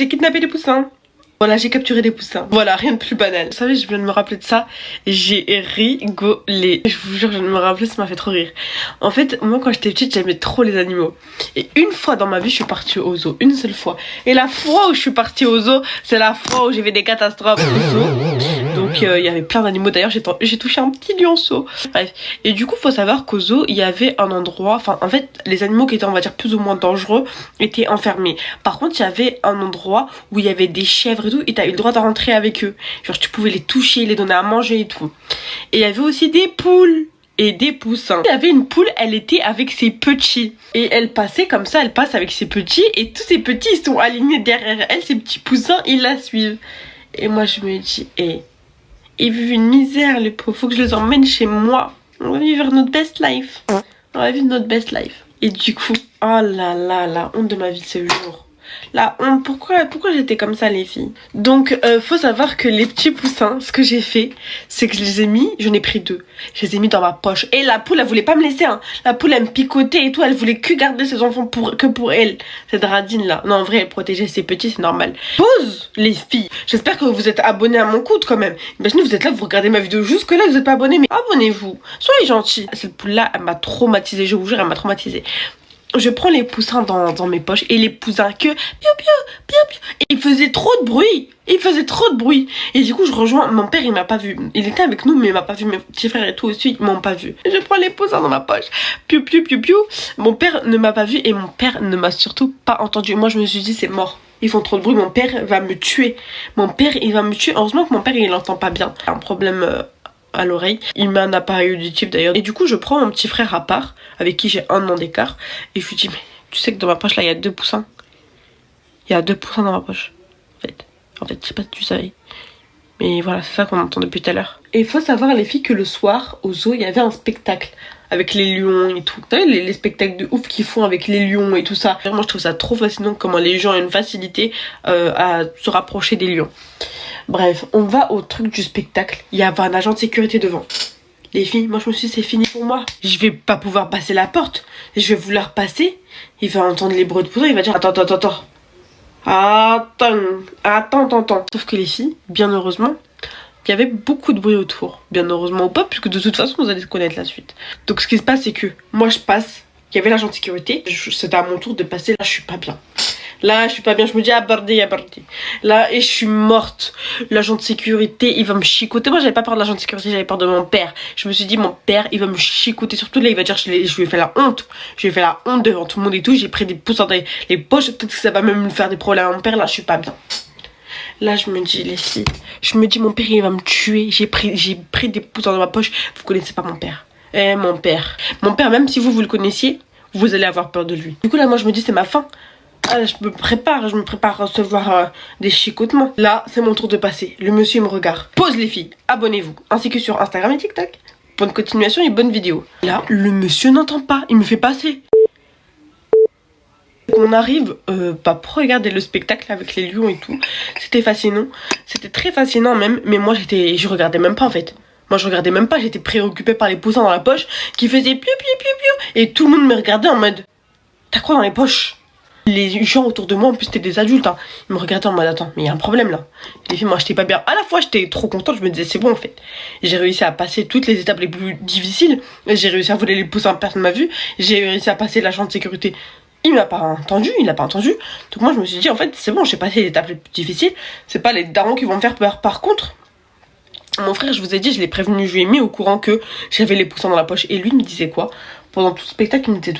j'ai kidnappé des poussins. Voilà, j'ai capturé des poussins. Voilà, rien de plus banal. Vous savez, je viens de me rappeler de ça. J'ai rigolé. Je vous jure, je viens de me rappeler, ça m'a fait trop rire. En fait, moi, quand j'étais petite, j'aimais trop les animaux. Et une fois dans ma vie, je suis partie au zoo. Une seule fois. Et la fois où je suis partie au zoo, c'est la fois où j'ai fait des catastrophes au zoo. Donc, il y avait plein d'animaux. D'ailleurs, j'ai touché un petit lionceau. Bref. Et du coup, faut savoir qu'au zoo, il y avait un endroit... Enfin, en fait, les animaux qui étaient, on va dire, plus ou moins dangereux étaient enfermés. Par contre, il y avait un endroit où il y avait des chèvres et t'as eu le droit de rentrer avec eux. Genre tu pouvais les toucher, les donner à manger et tout. Et il y avait aussi des poules et des poussins. Il y avait une poule, elle était avec ses petits. Et elle passait comme ça, elle passe avec ses petits. Et tous ces petits, ils sont alignés derrière elle. Ces petits poussins, ils la suivent. Et moi je me dis, ils vivent une misère les pauvres. Faut que je les emmène chez moi. On va vivre notre best life. On va vivre notre best life. Et du coup, oh là là, la honte de ma vie ce jour. La honte, pourquoi j'étais comme ça les filles? Donc faut savoir que les petits poussins, ce que j'ai fait, c'est que je les ai mis, j'en ai pris 2. Je les ai mis dans ma poche. Et la poule, elle voulait pas me laisser, hein. La poule, elle me picotait et tout, elle voulait que garder ses enfants que pour elle. Cette radine là. Non, en vrai, elle protégeait ses petits, c'est normal. Pause les filles. J'espère que vous êtes abonnés à mon compte quand même. Imaginez, vous êtes là, vous regardez ma vidéo jusque là, vous êtes pas abonnés, mais abonnez-vous. Soyez gentils. Cette poule là, elle m'a traumatisée, je vous jure, elle m'a traumatisée. Je prends les poussins dans mes poches et les poussins que piou piou piou piou. Et il faisait trop de bruit. Il faisait trop de bruit. Et du coup je rejoins mon père, il m'a pas vu. Il était avec nous mais il m'a pas vu. Mes petits frères et tout aussi ils m'ont pas vu. Je prends les poussins dans ma poche. Piou piou piou piou. Mon père ne m'a pas vu et mon père ne m'a surtout pas entendu. Moi je me suis dit c'est mort. Ils font trop de bruit, mon père va me tuer. Mon père il va me tuer. Heureusement que mon père il entend pas bien. Un problème à l'oreille. Il met un appareil auditif d'ailleurs. Et du coup je prends mon petit frère à part, avec qui j'ai 1 an d'écart. Et je lui dis mais tu sais que dans ma poche là il y a 2 poussins. Il y a 2 poussins dans ma poche. En fait je sais pas si tu savais. Mais voilà c'est ça qu'on entend depuis tout à l'heure. Et il faut savoir les filles que le soir au zoo il y avait un spectacle. Avec les lions et tout. Vous savez les spectacles de ouf qu'ils font avec les lions et tout ça. Vraiment je trouve ça trop fascinant comment les gens ont une facilité à se rapprocher des lions. Bref, on va au truc du spectacle. Il y avait un agent de sécurité devant. Les filles, moi je me suis dit c'est fini pour moi. Je vais pas pouvoir passer la porte. Je vais vouloir passer. Il va entendre les bruits de poussins. Il va dire attends. Sauf que les filles, bien heureusement, il y avait beaucoup de bruit autour. Bien heureusement ou pas, puisque de toute façon vous allez connaître la suite. Donc ce qui se passe c'est que moi je passe. Il y avait l'agent de sécurité. C'était à mon tour de passer. Là je suis pas bien. Là, je suis pas bien, je me dis aborder. Là, et je suis morte. L'agent de sécurité, il va me chicoter. Moi, j'avais pas peur de l'agent de sécurité, j'avais peur de mon père. Je me suis dit, mon père, il va me chicoter. Surtout là, il va dire, je lui ai fait la honte. Je lui ai fait la honte devant tout le monde et tout. J'ai pris des pouces dans les poches. Peut-être que ça va même me faire des problèmes à mon père. Là, je suis pas bien. Là, je me dis, les filles, je me dis, mon père, il va me tuer. J'ai pris des pouces dans ma poche. Vous connaissez pas mon père. Mon père. Mon père, même si vous le connaissiez, vous allez avoir peur de lui. Du coup, là, moi, je me dis, c'est ma fin. Ah, je me prépare à recevoir des chicotements. Là, c'est mon tour de passer. Le monsieur il me regarde. Pause les filles, abonnez-vous. Ainsi que sur Instagram et TikTok. Bonne continuation et bonne vidéo. Là, le monsieur n'entend pas, il me fait passer. On arrive, pas pour regarder le spectacle avec les lions et tout. C'était fascinant. C'était très fascinant même. Mais moi, je regardais même pas en fait. Moi, je regardais même pas. J'étais préoccupée par les poussins dans la poche qui faisaient piou piou piou piou. Et tout le monde me regardait en mode t'as quoi dans les poches? Les gens autour de moi, en plus c'était des adultes, hein. Ils me regardaient en mode attends, mais il y a un problème là. Les filles, moi j'étais pas bien. À la fois j'étais trop contente, je me disais c'est bon en fait. J'ai réussi à passer toutes les étapes les plus difficiles. J'ai réussi à voler les poussins, personne m'a vu. J'ai réussi à passer l'agent de sécurité. Il m'a pas entendu, il a pas entendu. Donc moi je me suis dit en fait c'est bon, j'ai passé les étapes les plus difficiles. C'est pas les darons qui vont me faire peur. Par contre, mon frère, je vous ai dit, je l'ai prévenu, je lui ai mis au courant que j'avais les poussins dans la poche. Et lui il me disait quoi? Pendant tout le spectacle, il me disait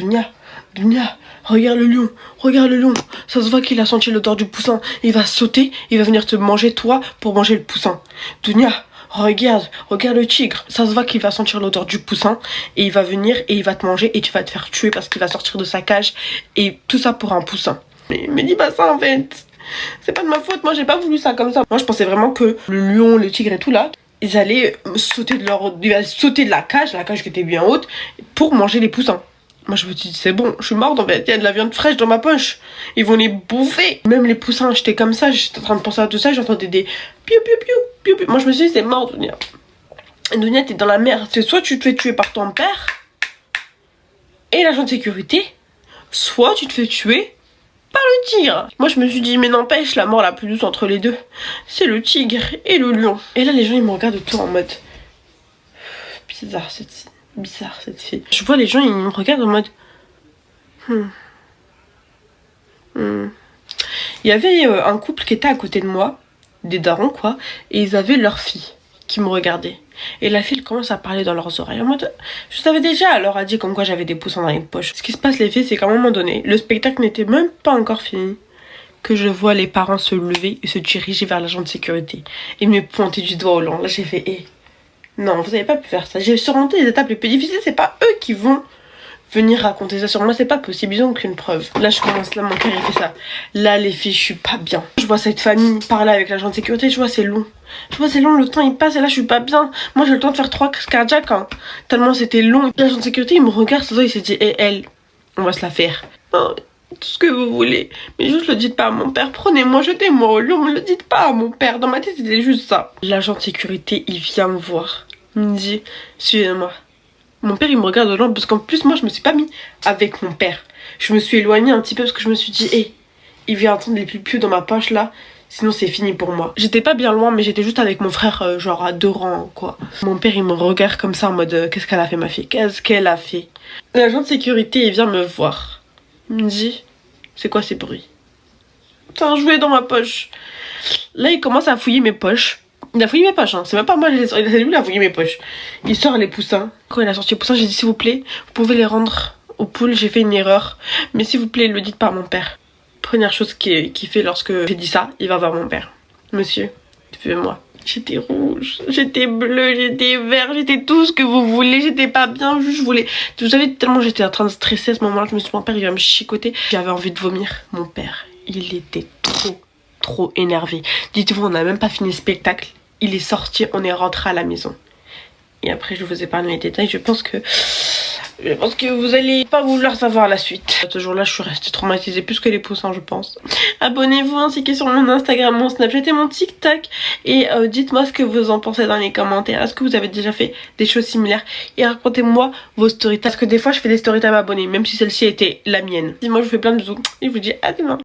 Dounia, regarde le lion, ça se voit qu'il a senti l'odeur du poussin, il va sauter, il va venir te manger toi pour manger le poussin. Dounia, regarde le tigre, ça se voit qu'il va sentir l'odeur du poussin et il va venir et il va te manger et tu vas te faire tuer parce qu'il va sortir de sa cage et tout ça pour un poussin. Mais dis pas ça en fait, c'est pas de ma faute, moi j'ai pas voulu ça comme ça. Moi je pensais vraiment que le lion, le tigre et tout là, ils allaient sauter de la cage qui était bien haute pour manger les poussins. Moi je me suis dit c'est bon, je suis morte en fait, il y a de la viande fraîche dans ma poche. Ils vont les bouffer. Même les poussins, j'étais comme ça, j'étais en train de penser à tout ça, j'entendais des piou piou piou piou piou. Moi je me suis dit c'est mort Dounia. Dounia t'es dans la merde. C'est soit tu te fais tuer par ton père et l'agent de sécurité, soit tu te fais tuer par le tigre. Moi je me suis dit mais n'empêche, la mort la plus douce entre les deux, c'est le tigre et le lion. Et là les gens ils me regardent autour en mode bizarre cette fille. Je vois les gens ils me regardent en mode Il y avait un couple qui était à côté de moi, des darons quoi, et ils avaient leur fille qui me regardait. Et la fille commence à parler dans leurs oreilles en mode je savais déjà, elle leur a dit comme quoi j'avais des poussins dans les poches. Ce qui se passe les filles, c'est qu'à un moment donné, le spectacle n'était même pas encore fini, que je vois les parents se lever et se diriger vers l'agent de sécurité et me pointer du doigt au long. Là j'ai fait non, vous avez pas pu faire ça. J'ai surmonté les étapes les plus difficiles, c'est pas eux qui vont venir raconter ça sur moi, c'est pas possible, ils ont aucune preuve. Là je commence, là mon cœur il fait ça. Là les filles, je suis pas bien. Je vois cette famille parler avec l'agent de sécurité, je vois c'est long. Le temps il passe et là je suis pas bien. Moi j'ai le temps de faire 3 crises cardiaques hein. Tellement c'était long. L'agent de sécurité il me regarde, il s'est dit elle, on va se la faire. Oh, tout ce que vous voulez, mais juste le dites pas à mon père. Prenez-moi, jetez-moi au lion, me le dites pas à mon père. Dans ma tête c'était juste ça. L'agent de sécurité il vient me voir. Il me dit suivez-moi. Mon père il me regarde au loin parce qu'en plus moi je me suis pas mis avec mon père. Je me suis éloignée un petit peu parce que je me suis dit il vient entendre les pieds dans ma poche là, sinon c'est fini pour moi. J'étais pas bien loin mais j'étais juste avec mon frère genre à 2 rangs quoi. Mon père il me regarde comme ça en mode qu'est-ce qu'elle a fait ma fille, qu'est-ce qu'elle a fait. L'agent de sécurité il vient me voir. Il me dit c'est quoi ces bruits. T'as un jouet dans ma poche. Là il commence à fouiller mes poches. Il a fouillé mes poches, hein. C'est même pas moi, il a fouillé mes poches. Il sort les poussins. Quand il a sorti les poussins, j'ai dit s'il vous plaît, vous pouvez les rendre aux poules, j'ai fait une erreur. Mais s'il vous plaît, le dites pas à mon père. Première chose qu'il fait lorsque j'ai dit ça, il va voir mon père. Monsieur, suivez-moi. J'étais rouge, j'étais bleue, j'étais vert, j'étais tout ce que vous voulez, j'étais pas bien, je voulais... Vous savez, tellement j'étais en train de stresser à ce moment-là, je me suis dit mon père il va me chicoter. J'avais envie de vomir. Mon père, il était trop énervé. Dites-vous, on n'a même pas fini le spectacle. Il est sorti, on est rentré à la maison. Et après, je vous ai parlé les détails. Je pense que vous allez pas vouloir savoir la suite. Ce jour-là, je suis restée traumatisée plus que les poussins, je pense. Abonnez-vous ainsi que sur mon Instagram, mon Snapchat et mon TikTok. Et dites-moi ce que vous en pensez dans les commentaires. Est-ce que vous avez déjà fait des choses similaires? Et racontez-moi vos stories. Parce que des fois, je fais des stories à m'abonner, même si celle-ci était la mienne. Moi, je vous fais plein de bisous. Et je vous dis à demain.